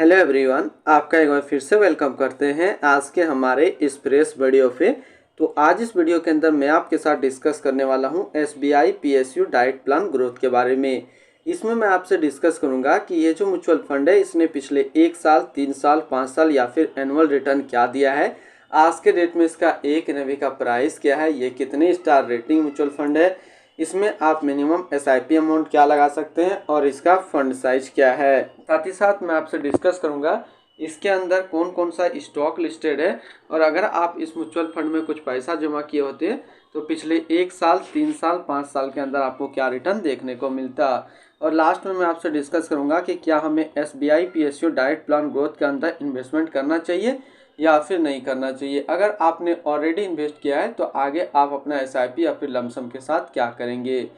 Hello everyone, आपका एक बार फिर से वेलकम करते हैं आज के हमारे इस फ्रेश वीडियो पे। तो आज इस वीडियो के अंदर मैं आपके साथ डिस्कस करने वाला हूं SBI PSU diet plan growth के बारे में। इसमें मैं आपसे डिस्कस करूंगा कि ये जो म्यूचुअल फंड है इसने पिछले 1 साल, 3 साल, 5 साल या फिर एनुअल रिटर्न क्या दिया है, आज के डेट में इसका एक एनएवी का प्राइस क्या है, ये कितनी स्टार रेटिंग म्यूचुअल फंड है, इसमें आप मिनिमम एसआईपी अमाउंट क्या लगा सकते हैं और इसका फंड साइज क्या है। साथ ही साथ मैं आपसे डिस्कस करूंगा इसके अंदर कौन कौन सा स्टॉक लिस्टेड है और अगर आप इस म्यूचुअल फंड में कुछ पैसा जमा किए होते हैं तो पिछले 1 साल, 3 साल, 5 साल के अंदर आपको क्या रिटर्न देखने को मिलता। और लास्ट में मैं आपसे डिस्कस करूंगा कि क्या हमें SBI PSU diet plan growth के अंदर इन्वेस्टमेंट करना चाहिए या फिर नहीं करना चाहिए। अगर आपने ऑलरेडी इन्वेस्ट किया है तो आगे आप अपना एसआईपी या फिर लमसम के साथ क्या करेंगे।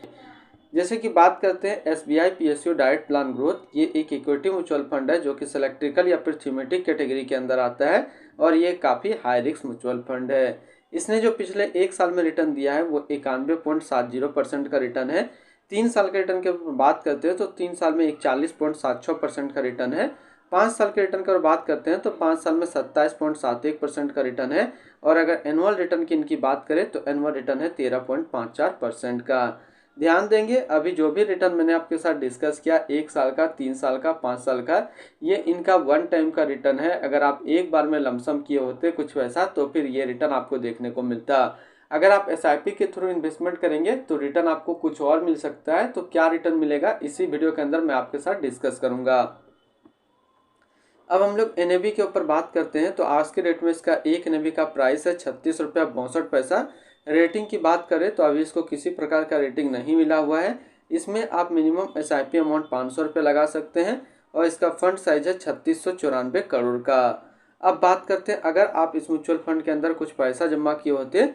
जैसे कि बात करते हैं SBI PSU diet plan growth, ये एक इक्विटी म्यूचुअल फंड है जो कि सिलेक्ट्रिकल या फिर थीमेटिक कैटेगरी के अंदर आता है और ये काफ़ी हाई रिस्क म्यूचुअल फंड है। इसने जो पिछले 1 साल में रिटर्न दिया है वो 91.70% का रिटर्न है। 3 साल के रिटर्न की बात करते हैं तो 3 साल में 41.76% का रिटर्न है। 5 साल के रिटर्न की बात करते हैं तो 5 साल में 27.71% का रिटर्न है और अगर एनुअल रिटर्न की इनकी बात करें तो एनुअल रिटर्न है 13.54% का। ध्यान देंगे अभी जो भी रिटर्न मैंने आपके साथ डिस्कस किया 1 साल का, 3 साल का, 5 साल का, ये इनका वन टाइम का रिटर्न है। अगर आप एक बार में लमसम किए होते कुछ वैसा तो फिर ये रिटर्न आपको देखने को मिलता। अगर आप एसआईपी के थ्रू इन्वेस्टमेंट करेंगे तो रिटर्न आपको कुछ और मिल सकता है। तो क्या रिटर्न मिलेगा इसी वीडियो के अंदर मैं आपके साथ डिस्कस करूंगा। अब हम लोग एनएवी के ऊपर बात करते हैं तो आज के डेट में इसका एक एनएवी का प्राइस है 36 रुपया 62 पैसा। रेटिंग की बात करें तो अभी इसको किसी प्रकार का रेटिंग नहीं मिला हुआ है। इसमें आप मिनिमम एसआईपी अमाउंट 500 रुपये लगा सकते हैं और इसका फंड साइज है 3694 करोड़ का। अब बात करते हैं अगर आप इस म्यूचुअल फंड के अंदर कुछ पैसा जमा किए होते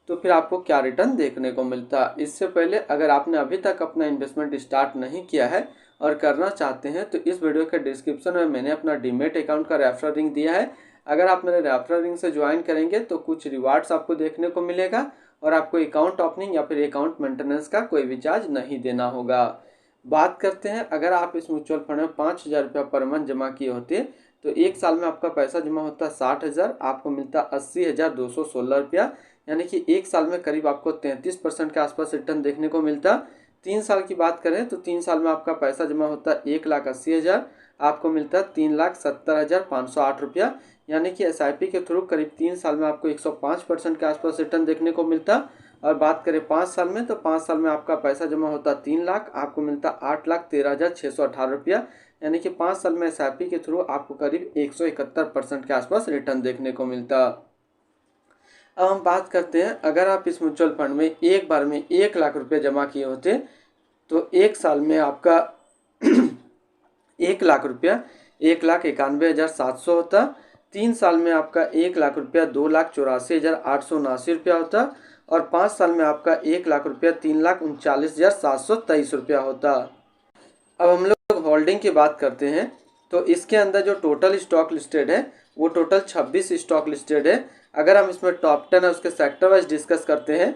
तो फिर आपको क्या रिटर्न देखने को मिलता। इससे पहले अगर आपने अभी तक अपना इन्वेस्टमेंट स्टार्ट नहीं किया है और करना चाहते हैं तो इस वीडियो के डिस्क्रिप्शन में मैंने अपना डीमेट अकाउंट का रेफरल लिंक दिया है। अगर आप मेरे रेफरल लिंक से ज्वाइन करेंगे तो कुछ रिवार्ड्स आपको देखने को मिलेगा और आपको अकाउंट ओपनिंग या फिर अकाउंट मेंटेनेंस का कोई भी चार्ज नहीं देना होगा। बात करते हैं अगर आप इस म्यूचुअल फंड में 5000 रुपया पर मंथ जमा किए होते तो 1 साल में आपका पैसा जमा होता 60,000, आपको मिलता 80,216 रुपया, यानी कि 1 साल में करीब आपको 33% के आसपास रिटर्न देखने को मिलता। 3 साल की बात करें तो 3 साल में आपका पैसा जमा होता 1,80,000, आपको मिलता 3,70,508 रुपया, यानी कि एसआईपी के थ्रू करीब 3 साल में आपको 105% के आसपास रिटर्न देखने को मिलता। और बात करें 5 साल में तो 5 साल में आपका पैसा जमा होता 3 लाख, आपको मिलता 8,13,618 रुपया, यानी कि 5 साल में एसआईपी के थ्रू आपको करीब 171% के आसपास रिटर्न देखने को मिलता। अब हम बात करते हैं अगर आप इस म्यूचुअल फंड में एक बार में 1 लाख रुपए जमा किए होते तो 1 साल में आपका 1 लाख रुपया 1,91,700 होता। 3 साल में आपका 1 लाख रुपया 2,84,879 रुपया होता और 5 साल में आपका 1 लाख रुपया 3,39,723 रुपया होता। अब हम लोग होल्डिंग की बात करते हैं तो इसके अंदर जो टोटल स्टॉक लिस्टेड है वो टोटल 26 स्टॉक लिस्टेड है। अगर हम इसमें टॉप 10 है उसके सेक्टर वाइज डिस्कस करते हैं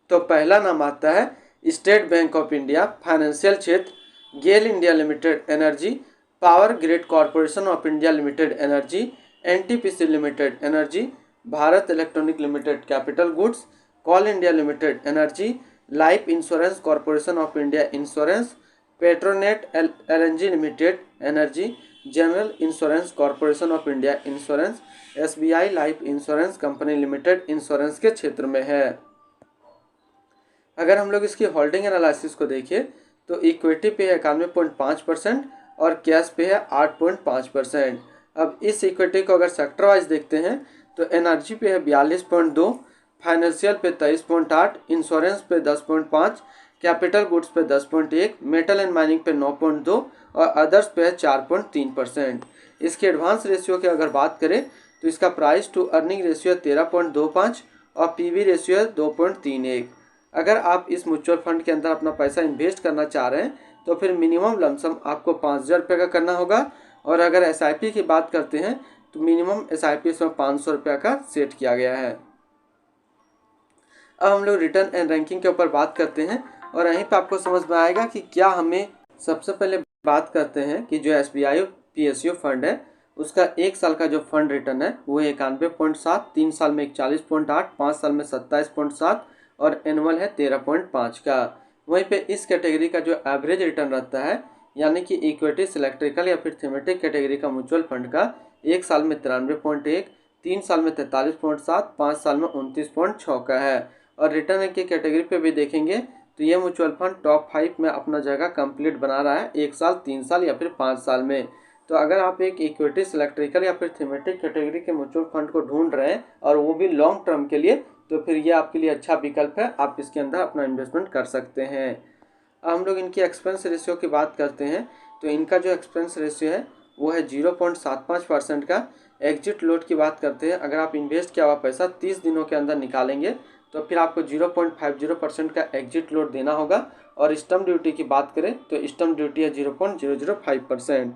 तो पहला नाम आता है State Bank of India financial क्षेत्र, GAIL India Limited energy, Power Grid Corporation of India Limited energy, NTPC Limited energy, Bharat Electronic Limited capital goods, Coal India Limited energy, Life Insurance Corporation of India insurance, Petronet LNG Limited energy, General Insurance Corporation of India insurance, SBI Life Insurance Company Limited insurance के क्षेत्र में है। अगर हम लोग इसकी holding analysis को देखें तो इक्विटी पे है 91.5% और कैश पे है 8.5%। अब इस इक्विटी को अगर सेक्टर वाइज देखते हैं तो एनर्जी पे है 42.2, फाइनेंशियल पे 23.8, इंश्योरेंस पे 10.5, कैपिटल गुड्स पे 10.1, मेटल एंड माइनिंग पे 9.2 और अदर्स पे है 4.3%। इसके एडवांस रेशियो की अगर बात करें तो इसका प्राइस टू अर्निंग रेशियो 13.25 और पीवी रेशियो है 2.31। अगर आप इस म्यूचुअल फंड के अंदर अपना पैसा इन्वेस्ट करना चाह रहे हैं तो फिर मिनिमम लमसम आपको 5,000 रुपये का करना होगा और अगर एसआईपी की बात करते हैं तो मिनिमम एसआईपी इसमें 500 रुपये का सेट किया गया है। अब हम लोग रिटर्न एंड रैंकिंग के ऊपर बात करते हैं और यहीं पर आपको समझ में आएगा कि क्या हमें, सबसे पहले बात करते हैं कि जो एसबीआई पीएसयू फंड है उसका 1 साल का जो फंड रिटर्न है वो 91.7, 3 साल में 41.8, 5 साल में 27.7 और एनुअल है 13.5 का। वहीं पे इस कैटेगरी का जो एवरेज रिटर्न रहता है यानी कि इक्विटी, सिलेक्ट्रिकल या फिर थीमेटिक कैटेगरी का म्यूचुअल फंड का 1 साल में 93.1, 3 साल में 43.7, 5 साल में 29.6 का है। और रिटर्न की कैटेगरी पे भी देखेंगे तो ये म्यूचुअल फंड टॉप 5 में अपना जगह कंप्लीट बना रहा है 1 साल, 3 साल या फिर 5 साल में। तो अगर आप एक इक्विटी, सिलेक्ट्रिकल या फिर थीमेटिक कैटेगरी के म्यूचुअल फंड को ढूंढ रहे हैं और वो भी लॉन्ग टर्म के लिए, तो फिर ये आपके लिए अच्छा विकल्प है, आप इसके अंदर अपना इन्वेस्टमेंट कर सकते हैं। अब हम लोग इनकी एक्सपेंस रेशियो की बात करते हैं तो इनका जो एक्सपेंस रेशियो है वो है 0.75% का। एग्जिट लोड की बात करते हैं, अगर आप इन्वेस्ट किया हुआ पैसा 30 दिनों के अंदर निकालेंगे तो फिर आपको 0.50% का एग्जिट लोड देना होगा। और स्टम्प ड्यूटी की बात करें तो स्टम्प ड्यूटी है 0.005%।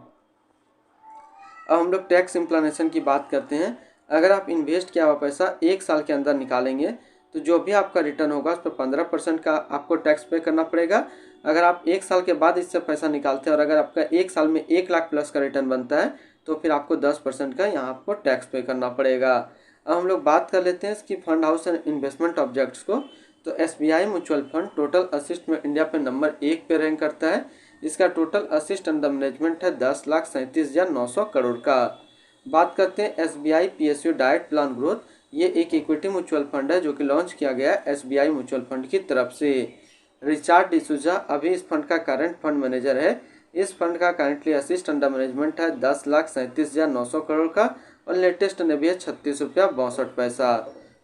अब हम लोग टैक्स इम्प्लानेशन की बात करते हैं, अगर आप इन्वेस्ट किया हुआ पैसा 1 साल के अंदर निकालेंगे तो जो भी आपका रिटर्न होगा उस पर 15% का आपको टैक्स पे करना पड़ेगा। अगर आप 1 साल के बाद इससे पैसा निकालते हैं और अगर आपका 1 साल में 1 लाख प्लस का रिटर्न बनता है तो फिर आपको 10% का यहाँ आपको टैक्स पे करना पड़ेगा। अब हम लोग बात कर लेते हैं इसकी fund house and investment objects को। तो SBI mutual fund total assist में इंडिया पे नंबर 1 पे रैंक करता है। इसका टोटल असिस्ट अंडर मैनेजमेंट है 10,37,900 करोड़ का। बात करते हैं SBI PSU direct plan growth, ये एक इक्विटी म्यूचुअल फंड है जो कि लॉन्च किया गया है SBI म्यूचुअल फंड की तरफ से। रिचार्ड डिसूजा अभी इस फंड का करंट फंड मैनेजर है। इस फंड का करंटली असिस्ट अंडर मैनेजमेंट है 10,37,900 करोड़ का और लेटेस्ट ने भी है 36 रुपया 62 पैसा।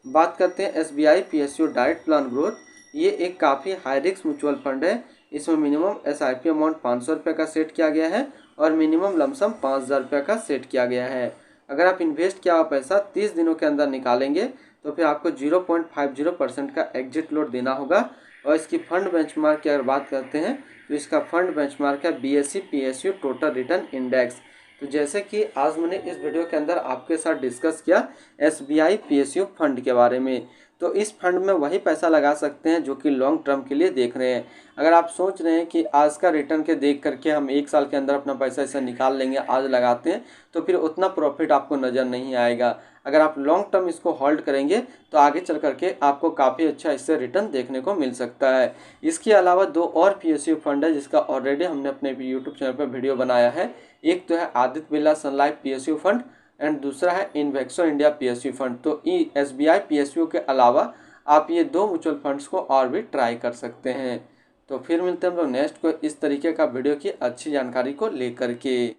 बात करते हैं SBI PSU direct plan growth, ये एक काफ़ी हाई रिस्क म्यूचुअल फंड है। इसमें मिनिमम SIP अमाउंट 500 रुपये का सेट किया गया है और मिनिमम लमसम 5,000 रुपये का सेट किया गया है। अगर आप इन्वेस्ट किया हुआ पैसा 30 दिनों के अंदर निकालेंगे तो फिर आपको 0.50% का एग्जिट लोड देना होगा। और इसकी फंड बेंचमार्क की अगर बात करते हैं तो इसका फंड बेंचमार्क है BSE PSU total return index. तो जैसे कि आज मैंने इस वीडियो के अंदर आपके साथ डिस्कस किया SBI PSU फंड के बारे में, तो इस फंड में वही पैसा लगा सकते हैं जो कि लॉन्ग टर्म के लिए देख रहे हैं। अगर आप सोच रहे हैं कि आज का रिटर्न के देख करके हम 1 साल के अंदर अपना पैसा इसे निकाल लेंगे, आज लगाते हैं, तो फिर उतना प्रॉफिट आपको नज़र नहीं आएगा। अगर आप लॉन्ग टर्म इसको होल्ड करेंगे तो आगे चल करके आपको काफ़ी अच्छा इससे रिटर्न देखने को मिल सकता है। इसके अलावा 2 और PSU फंड है जिसका ऑलरेडी हमने अपने यूट्यूब चैनल पर वीडियो बनाया है। एक तो है आदित्य बिरला सन लाइफ PSU फंड एंड दूसरा है इन्वेक्सो इंडिया PSU फंड। तो SBI PSU के अलावा आप ये 2 म्यूचुअल फंड्स को और भी ट्राई कर सकते हैं। तो फिर मिलते हैं हम लोग नेक्स्ट को इस तरीके का वीडियो की अच्छी जानकारी को लेकर के।